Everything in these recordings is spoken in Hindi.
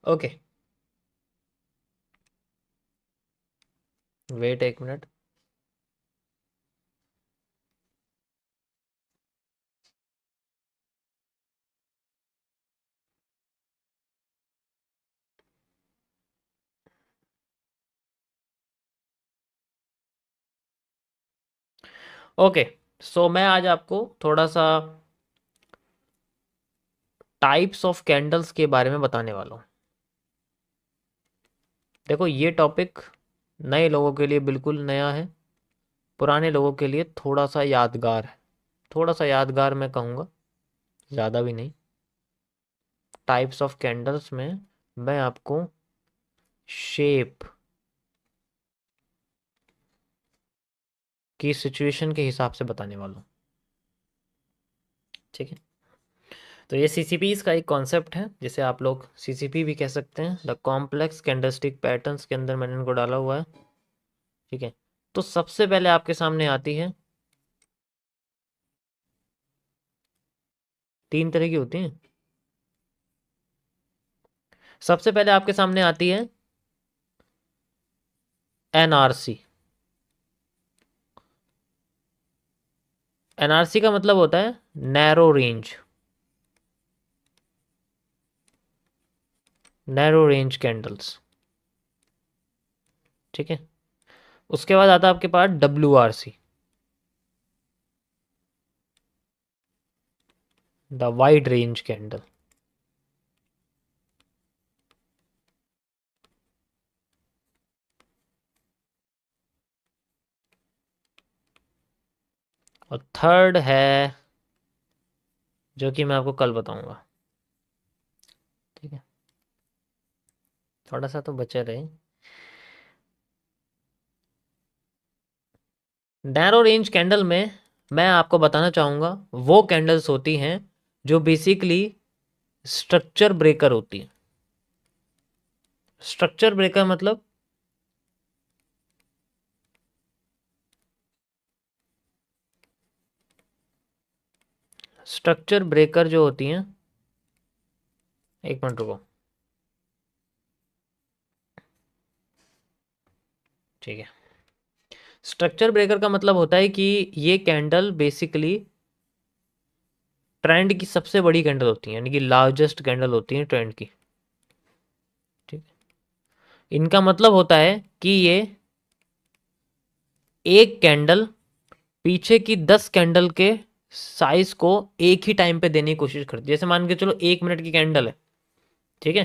ओके, वेट एक मिनट। ओके, सो मैं आज आपको थोड़ा सा टाइप्स ऑफ कैंडल्स के बारे में बताने वाला हूँ। देखो, ये टॉपिक नए लोगों के लिए बिल्कुल नया है, पुराने लोगों के लिए थोड़ा सा यादगार है। थोड़ा सा यादगार मैं कहूँगा, ज़्यादा भी नहीं। टाइप्स ऑफ कैंडल्स में मैं आपको शेप की सिचुएशन के हिसाब से बताने वाला हूँ। ठीक है, तो ये सीसीपीज का एक कॉन्सेप्ट है, जिसे आप लोग सीसीपी भी कह सकते हैं, द कॉम्प्लेक्स कैंडलस्टिक पैटर्न्स के अंदर मैंने इनको डाला हुआ है। ठीक है, तो सबसे पहले आपके सामने आती है, तीन तरह की होती हैं। सबसे पहले आपके सामने आती है एनआरसी। एनआरसी का मतलब होता है narrow range, narrow range candles. ठीक है, उसके बाद आता है आपके पास डब्ल्यूआरसी, द वाइड रेंज कैंडल। और थर्ड है, जो कि मैं आपको कल बताऊंगा। ठीक है, थोड़ा सा तो बचे रहे। नैरो रेंज कैंडल में मैं आपको बताना चाहूँगा, वो कैंडल्स होती हैं जो बेसिकली स्ट्रक्चर ब्रेकर होती हैं। स्ट्रक्चर ब्रेकर मतलब स्ट्रक्चर ब्रेकर जो होती हैं, एक मिनट रुको। ठीक है, स्ट्रक्चर ब्रेकर का मतलब होता है कि ये कैंडल बेसिकली ट्रेंड की सबसे बड़ी कैंडल होती है, यानी कि लार्जेस्ट कैंडल होती है ट्रेंड की। ठीक, इनका मतलब होता है कि ये एक कैंडल पीछे की 10 कैंडल के साइज को एक ही टाइम पे देने की कोशिश करती है। जैसे मान के चलो 1 मिनट की कैंडल है। ठीक है,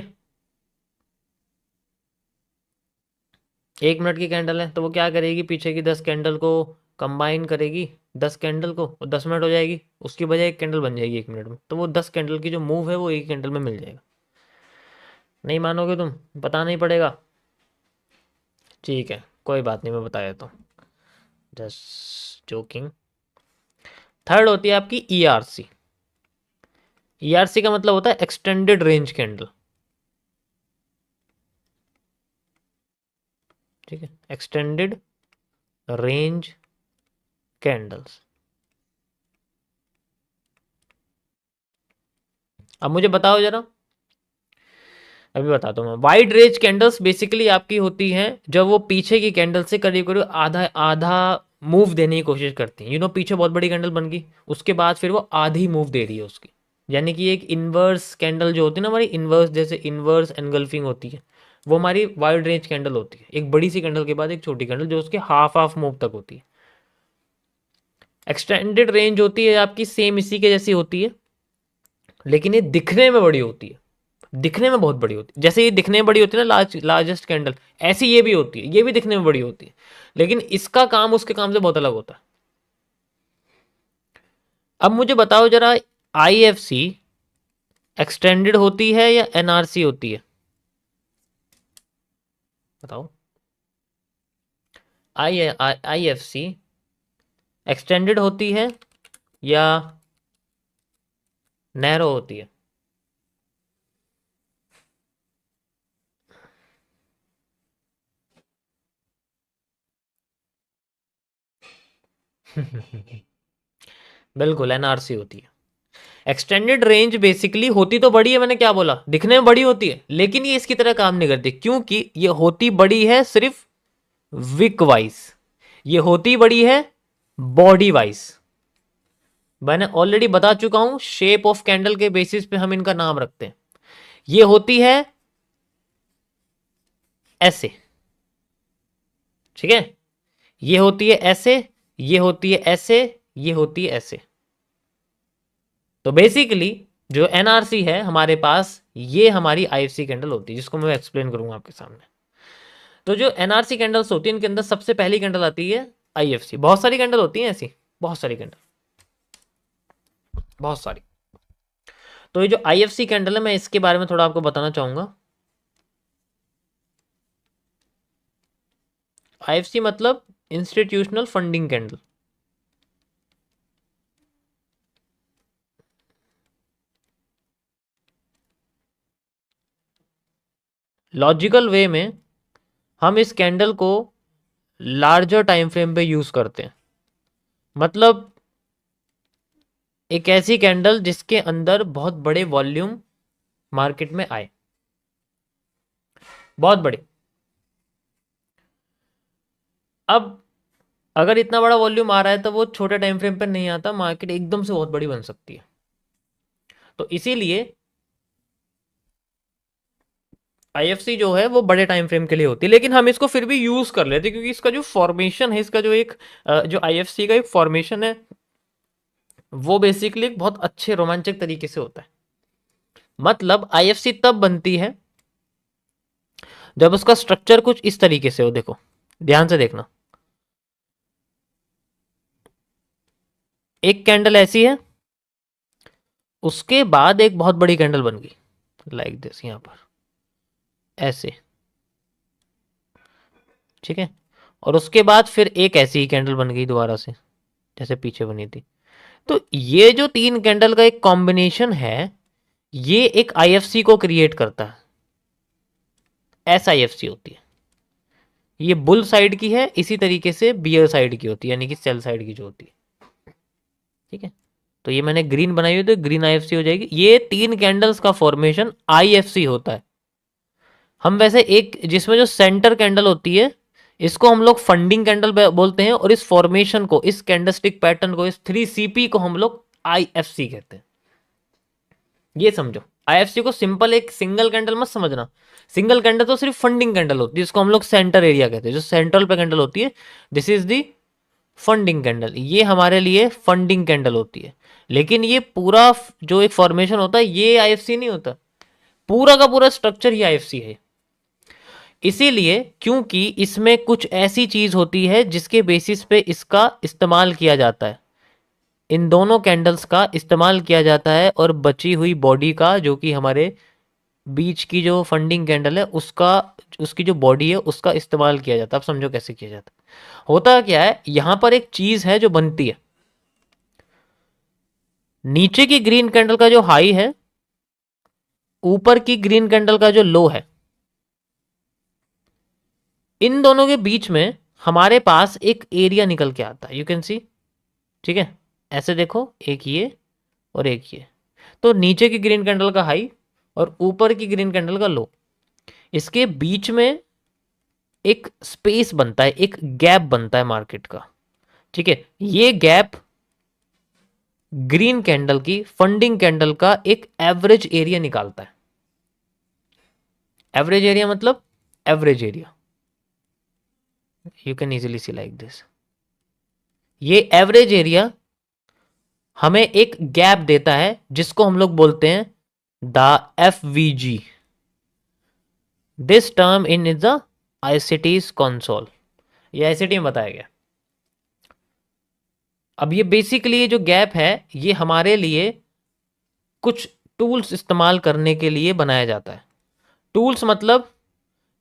1 मिनट की कैंडल है, तो वो क्या करेगी, पीछे की 10 कैंडल को कंबाइन करेगी, 10 कैंडल को, और 10 मिनट हो जाएगी, उसकी बजाय एक कैंडल बन जाएगी 1 मिनट में। तो वो 10 कैंडल की जो मूव है वो एक कैंडल में मिल जाएगा। नहीं मानोगे तुम, बताना ही पड़ेगा। ठीक है, कोई बात नहीं, मैं बता देता हूँ, जस्ट जोकिंग। थर्ड होती है आपकी ईआरसी। ईआरसी का मतलब होता है एक्सटेंडेड रेंज कैंडल। ठीक है, एक्सटेंडेड रेंज कैंडल्स। अब मुझे बताओ जरा, अभी बताता हूँ मैं। वाइड रेंज कैंडल्स बेसिकली आपकी होती हैं जब वो पीछे की कैंडल से करीब करीब आधा आधा मूव देने की कोशिश करती हैं। पीछे बहुत बड़ी कैंडल बन गई, उसके बाद फिर वो आधी मूव दे रही है उसकी, यानी कि एक इन्वर्स कैंडल जो होती है ना हमारी, इन्वर्स जैसे इन्वर्स एनगल्फिंग होती है, वो हमारी वाइड रेंज कैंडल होती है। एक बड़ी सी कैंडल के बाद एक छोटी कैंडल जो उसके हाफ हाफ मूव तक होती है। एक्सटेंडेड रेंज होती है आपकी, सेम इसी के जैसी होती है, लेकिन ये दिखने में बड़ी होती है। दिखने में बहुत बड़ी होती है, जैसे ये दिखने में बड़ी होती है ना लार्जेस्ट कैंडल, ऐसी ये भी होती है, ये भी दिखने में बड़ी होती है, लेकिन इसका काम उसके काम से बहुत अलग होता है। अब मुझे बताओ जरा, आईएफसी एक्सटेंडेड होती है या एनआरसी होती है? बताओ। आईएफसी एक्सटेंडेड होती है या नैरो होती है? बिल्कुल एनआरसी होती है। एक्सटेंडेड रेंज बेसिकली होती तो बड़ी है, मैंने क्या बोला, दिखने में बड़ी होती है, लेकिन ये इसकी तरह काम नहीं करती, क्योंकि ये होती बड़ी है सिर्फ विक वाइज, ये होती बड़ी है बॉडी वाइज। मैंने ऑलरेडी बता चुका हूं, शेप ऑफ कैंडल के बेसिस पे हम इनका नाम रखते हैं। ये होती है ऐसे, ठीक है, ये होती है ऐसे, ये होती है ऐसे, ये होती है ऐसे। तो बेसिकली जो एनआरसी है हमारे पास, ये हमारी आईएफसी कैंडल होती है, जिसको मैं एक्सप्लेन करूंगा आपके सामने। तो जो एनआरसी कैंडल्स होती है, इनके अंदर सबसे पहली कैंडल आती है आईएफसी। बहुत सारी कैंडल होती है ऐसी, बहुत सारी कैंडल, बहुत सारी। तो ये जो आईएफसी कैंडल है, मैं इसके बारे में थोड़ा आपको बताना चाहूंगा। आईएफसी मतलब इंस्टीट्यूशनल फंडिंग कैंडल। लॉजिकल वे में हम इस कैंडल को लार्जर टाइम फ्रेम पे यूज करते हैं, मतलब एक ऐसी कैंडल जिसके अंदर बहुत बड़े वॉल्यूम मार्केट में आए, बहुत बड़े। अब अगर इतना बड़ा वॉल्यूम आ रहा है तो वो छोटे टाइम फ्रेम पर नहीं आता, मार्केट एकदम से बहुत बड़ी बन सकती है। तो इसीलिए आईएफसी जो है वो बड़े टाइम फ्रेम के लिए होती है, लेकिन हम इसको फिर भी यूज कर लेते हैं, क्योंकि इसका जो फॉर्मेशन है, इसका जो एक जो आईएफसी का एक फॉर्मेशन है, वो बेसिकली एक बहुत अच्छे रोमांचक तरीके से होता है। मतलब आईएफसी तब बनती है जब उसका स्ट्रक्चर कुछ इस तरीके से हो। देखो, ध्यान से देखना, एक कैंडल ऐसी है, उसके बाद एक बहुत बड़ी कैंडल बन गई लाइक दिस, यहां पर ऐसे, ठीक है, और उसके बाद फिर एक ऐसी ही कैंडल बन गई दोबारा से, जैसे पीछे बनी थी। तो ये जो तीन कैंडल का एक कॉम्बिनेशन है, ये एक आईएफसी को क्रिएट करता है। एस आईएफसी होती है। ये बुल साइड की है, इसी तरीके से बियर साइड की होती है, यानी कि सेल साइड की जो होती है, ठीक है। तो ये मैंने ग्रीन बनाई हुई, तो ग्रीन आईएफसी हो जाएगी। ये तीन कैंडल्स का फॉर्मेशन आईएफसी होता है। हम वैसे एक जिसमें जो सेंटर कैंडल होती है, इसको हम लोग फंडिंग कैंडल बोलते हैं, और इस फॉर्मेशन को, इस कैंडलस्टिक पैटर्न को, इस 3CP को हम लोग आईएफसी कहते हैं। ये समझो, आईएफसी को सिंपल एक सिंगल कैंडल मत समझना। सिंगल कैंडल तो सिर्फ फंडिंग कैंडल होती है, जिसको हम लोग सेंटर एरिया कहते हैं, जो सेंट्रल पे कैंडल होती है, this is the funding candle. ये हमारे लिए फंडिंग कैंडल होती है। लेकिन ये पूरा जो एक फॉर्मेशन होता है, ये आईएफसी नहीं होता, पूरा का पूरा स्ट्रक्चर ही आईएफसी है। इसीलिए क्योंकि इसमें कुछ ऐसी चीज होती है जिसके बेसिस पे इसका इस्तेमाल किया जाता है, इन दोनों कैंडल्स का इस्तेमाल किया जाता है, और बची हुई बॉडी का, जो कि हमारे बीच की जो फंडिंग कैंडल है, उसका, उसकी जो बॉडी है उसका इस्तेमाल किया जाता है। अब समझो कैसे किया जाता है। होता क्या है, यहां पर एक चीज है जो बनती है, नीचे की ग्रीन कैंडल का जो हाई है, ऊपर की ग्रीन कैंडल का जो लो है, इन दोनों के बीच में हमारे पास एक एरिया निकल के आता है, यू कैन सी, ठीक है। ऐसे देखो, एक ये और एक ये, तो नीचे की ग्रीन कैंडल का हाई और ऊपर की ग्रीन कैंडल का लो, इसके बीच में एक स्पेस बनता है, एक गैप बनता है मार्केट का, ठीक है। ये गैप ग्रीन कैंडल की फंडिंग कैंडल का एक एवरेज एरिया निकालता है। एवरेज एरिया मतलब average area, you can easily C like this. ये एवरेज एरिया हमें एक गैप देता है, जिसको हम लोग बोलते हैं the FVG। This term in is the ICTs console, ये आईसीटी में बताया गया। अब ये बेसिकली ये जो गैप है, ये हमारे लिए कुछ टूल्स इस्तेमाल करने के लिए बनाया जाता है। टूल्स मतलब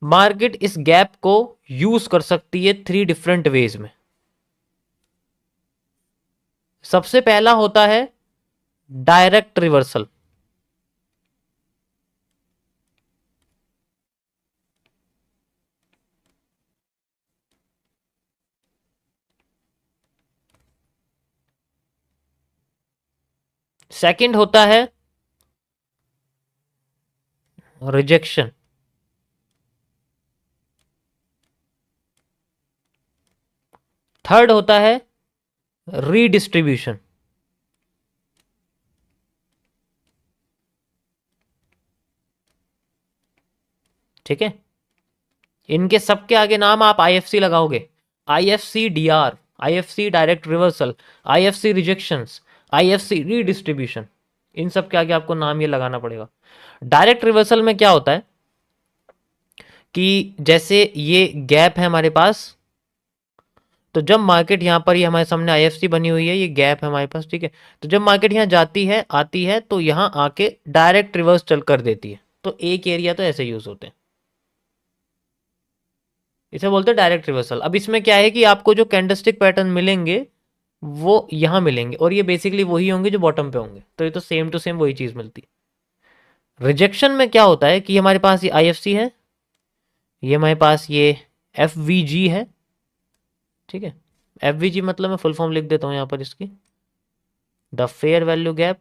मार्केट इस गैप को यूज कर सकती है 3 डिफरेंट वेज में। सबसे पहला होता है डायरेक्ट रिवर्सल। सेकंड होता है रिजेक्शन। थर्ड होता है रीडिस्ट्रीब्यूशन। ठीक है, इनके सबके आगे नाम आप आईएफसी लगाओगे। IFC DR, IFC direct reversal, IFC rejections, IFC redistribution, इन सब के आगे आपको नाम ये लगाना पड़ेगा। डायरेक्ट रिवर्सल में क्या होता है कि जैसे ये गैप है हमारे पास, तो जब मार्केट यहाँ पर, ये हमारे सामने आईएफसी बनी हुई है, ये गैप है हमारे पास, ठीक है। तो जब मार्केट यहाँ जाती है आती है तो यहाँ आके डायरेक्ट रिवर्स चल कर देती है, तो एक एरिया तो ऐसे यूज होते हैं, इसे बोलते हैं डायरेक्ट रिवर्सल। अब इसमें क्या है कि आपको जो कैंडलस्टिक पैटर्न मिलेंगे वो यहाँ मिलेंगे, और ये बेसिकली वही होंगे जो बॉटम पे होंगे, तो ये तो सेम टू सेम वही चीज मिलती है। रिजेक्शन में क्या होता है कि हमारे पास ये आईएफसी है, ये हमारे पास ये एफवीजी है, ठीक है। एफवीजी मतलब मैं फुल फॉर्म लिख देता हूँ यहाँ पर इसकी, द फेयर वैल्यू गैप।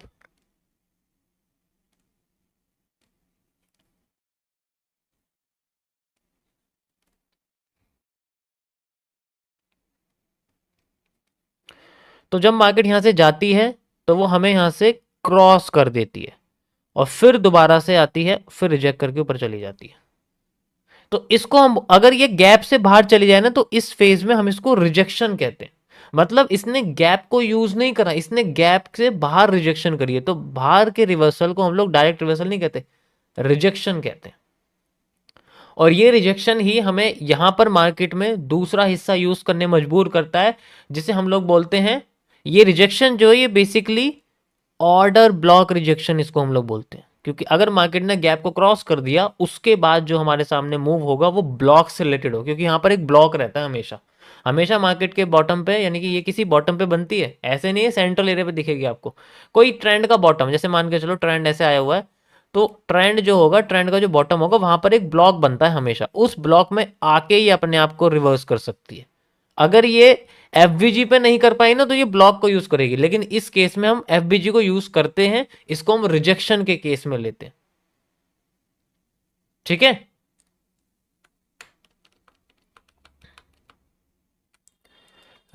तो जब मार्केट यहां से जाती है तो वो हमें यहां से क्रॉस कर देती है, और फिर दोबारा से आती है, फिर रिजेक्ट करके ऊपर चली जाती है। तो इसको हम, अगर ये गैप से बाहर चली जाए ना, तो इस फेज में हम इसको रिजेक्शन कहते हैं। मतलब इसने गैप को यूज नहीं करा, इसने गैप से बाहर रिजेक्शन करी है, तो बाहर के रिवर्सल को हम लोग डायरेक्ट रिवर्सल नहीं कहते, रिजेक्शन कहते हैं। और ये रिजेक्शन ही हमें यहां पर मार्केट में दूसरा हिस्सा यूज करने मजबूर करता है, जिसे हम लोग बोलते हैं, ये रिजेक्शन जो है ये बेसिकली ऑर्डर ब्लॉक रिजेक्शन इसको हम लोग बोलते हैं। क्योंकि अगर मार्केट ने गैप को क्रॉस कर दिया, उसके बाद जो हमारे सामने मूव होगा वो ब्लॉक से रिलेटेड हो, क्योंकि यहां पर एक ब्लॉक रहता है हमेशा, हमेशा मार्केट के बॉटम पे, यानी कि ये किसी बॉटम पे बनती है, ऐसे नहीं है सेंट्रल एरिया पे दिखेगी आपको। कोई ट्रेंड का बॉटम, जैसे मान के चलो ट्रेंड ऐसे आया हुआ है, तो ट्रेंड जो होगा, ट्रेंड का जो बॉटम होगा, वहां पर एक ब्लॉक बनता है हमेशा, उस ब्लॉक में आके ही अपने आप को रिवर्स कर सकती है। अगर ये एफबीजी पे नहीं कर पाई ना, तो ये ब्लॉक को यूज करेगी, लेकिन इस केस में हम एफबीजी को यूज करते हैं, इसको हम रिजेक्शन के केस में लेते हैं। ठीक है,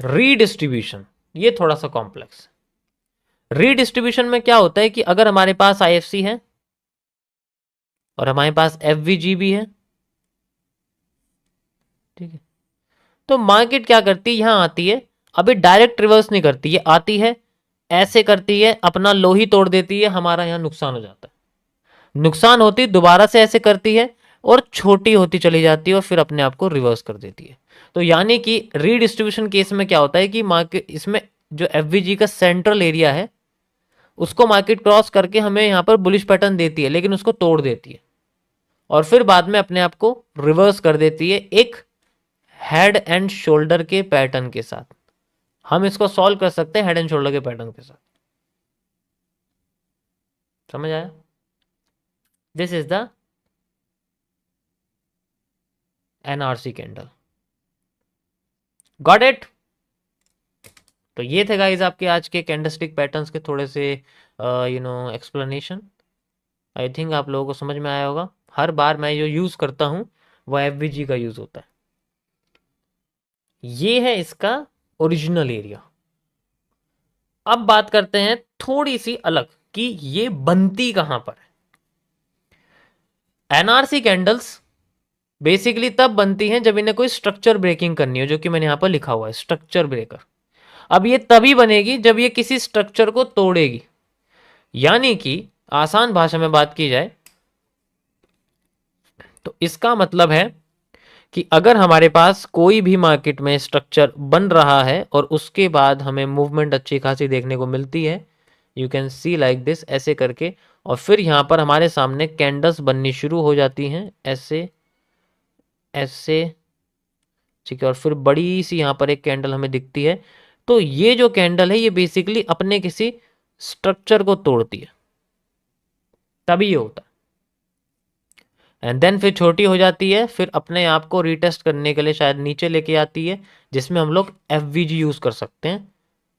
रीडिस्ट्रीब्यूशन ये थोड़ा सा कॉम्प्लेक्स है। रीडिस्ट्रीब्यूशन में क्या होता है कि अगर हमारे पास आईएफसी है और हमारे पास एफवीजी भी है, ठीक है, तो मार्केट क्या करती है, यहां आती है, अभी डायरेक्ट रिवर्स नहीं करती, ये आती है, ऐसे करती है, अपना लो ही तोड़ देती है, हमारा यहां नुकसान हो जाता है, नुकसान होती दोबारा से ऐसे करती है, और छोटी होती चली जाती है, और फिर अपने आप को रिवर्स कर देती है। तो यानी कि रीडिस्ट्रीब्यूशन केस में क्या होता है कि मार्केट, इसमें जो एफवीजी का सेंट्रल एरिया है उसको मार्केट क्रॉस करके हमें यहां पर बुलिश पैटर्न देती है, लेकिन उसको तोड़ देती है, और फिर बाद में अपने आप को रिवर्स कर देती है एक हेड एंड शोल्डर के पैटर्न के साथ। हम इसको सॉल्व कर सकते हैं हेड एंड शोल्डर के पैटर्न के साथ। समझ आया? This is the NRC candle. Got it? तो ये थे गाइस आपके आज के कैंडलस्टिक पैटर्न्स के थोड़े से एक्सप्लेनेशन। आई थिंक आप लोगों को समझ में आया होगा। हर बार मैं जो यूज करता हूं वो एफवीजी का यूज होता है। ये है इसका ओरिजिनल एरिया। अब बात करते हैं थोड़ी सी अलग कि ये बनती कहां पर है। एनआरसी कैंडल्स बेसिकली तब बनती हैं जब इन्हें कोई स्ट्रक्चर ब्रेकिंग करनी हो, जो कि मैंने यहां पर लिखा हुआ है स्ट्रक्चर ब्रेकर। अब ये तभी बनेगी जब ये किसी स्ट्रक्चर को तोड़ेगी। यानी कि आसान भाषा में बात की जाए तो इसका मतलब है कि अगर हमारे पास कोई भी मार्केट में स्ट्रक्चर बन रहा है और उसके बाद हमें मूवमेंट अच्छी खासी देखने को मिलती है, you can see like this, ऐसे करके, और फिर यहां पर हमारे सामने कैंडल्स बननी शुरू हो जाती हैं ऐसे ऐसे, ठीक है, और फिर बड़ी सी यहां पर एक कैंडल हमें दिखती है। तो ये जो कैंडल है ये बेसिकली अपने किसी स्ट्रक्चर को तोड़ती है, तभी ये होता है। एंड देन फिर छोटी हो जाती है, फिर अपने आप को रीटेस्ट करने के लिए शायद नीचे लेके आती है, जिसमें हम लोग एफवीजी यूज कर सकते हैं,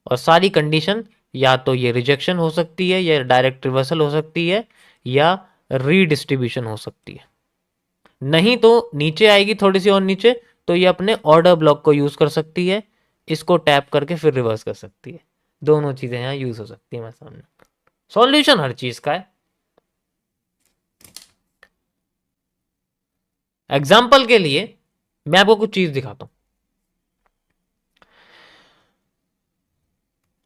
और सारी कंडीशन या तो ये रिजेक्शन हो सकती है, या डायरेक्ट रिवर्सल हो सकती है, या रीडिस्ट्रीब्यूशन हो सकती है। नहीं तो नीचे आएगी थोड़ी सी और नीचे, तो ये अपने ऑर्डर ब्लॉक को यूज कर सकती है, इसको टैप करके फिर रिवर्स कर सकती है। दोनों चीजें यहां यूज हो सकती है हमारे सामने। सॉल्यूशन हर चीज का है। एग्जाम्पल के लिए मैं आपको कुछ चीज दिखाता हूं।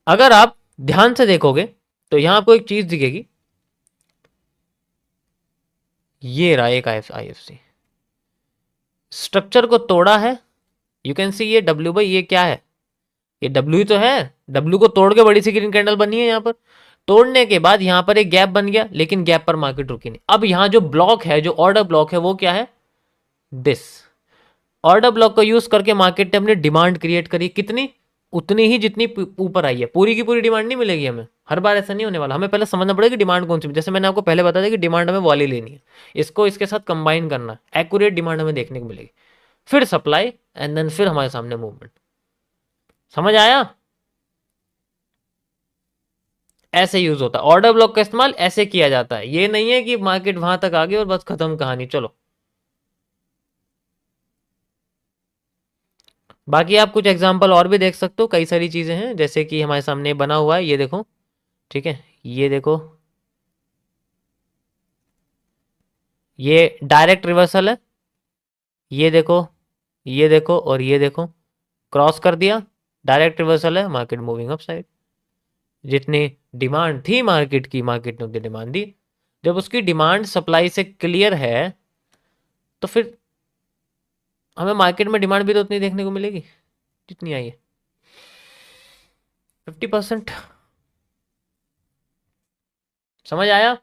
अगर आप ध्यान से देखोगे तो यहां आपको एक चीज दिखेगी, ये रहा एक IFC स्ट्रक्चर को तोड़ा है। यू कैन सी ये डब्ल्यू बाई ये क्या है, ये डब्ल्यू ही तो है। डब्ल्यू को तोड़ के बड़ी सी ग्रीन कैंडल बनी है। यहां पर तोड़ने के बाद यहां पर एक गैप बन गया, लेकिन गैप पर मार्केट रुकी नहीं। अब यहां जो ब्लॉक है, जो ऑर्डर ब्लॉक है, वो क्या है, दिस ऑर्डर ब्लॉक को यूज करके मार्केट ने अपनी डिमांड क्रिएट करी। कितनी, उतनी ही जितनी ऊपर आई है। पूरी की पूरी डिमांड नहीं मिलेगी हमें, हर बार ऐसा नहीं होने वाला। हमें पहले समझना पड़ेगा कि डिमांड कौन सी। जैसे मैंने आपको पहले बताया था कि डिमांड हमें वाली लेनी है, इसको इसके साथ कंबाइन करना है, एक्यूरेट डिमांड हमें देखने को मिलेगी। फिर सप्लाई एंड देन फिर हमारे सामने मूवमेंट। समझ आया? ऐसे यूज होता है ऑर्डर ब्लॉक का इस्तेमाल, ऐसे किया जाता है। ये नहीं है कि मार्केट वहां तक आ गई और बस खत्म कहानी, चलो। बाकी आप कुछ एग्जांपल और भी देख सकते हो, कई सारी चीजें हैं जैसे कि हमारे सामने बना हुआ है, ये देखो। ठीक है, ये देखो, ये डायरेक्ट रिवर्सल है। ये देखो, ये देखो और ये देखो, क्रॉस कर दिया, डायरेक्ट रिवर्सल है, मार्केट मूविंग अप साइड। जितनी डिमांड थी मार्केट की, मार्केट ने उतनी डिमांड दी। जब उसकी डिमांड सप्लाई से क्लियर है, तो फिर हमें मार्केट में डिमांड भी तो उतनी देखने को मिलेगी जितनी आई है, 50%। समझ आया?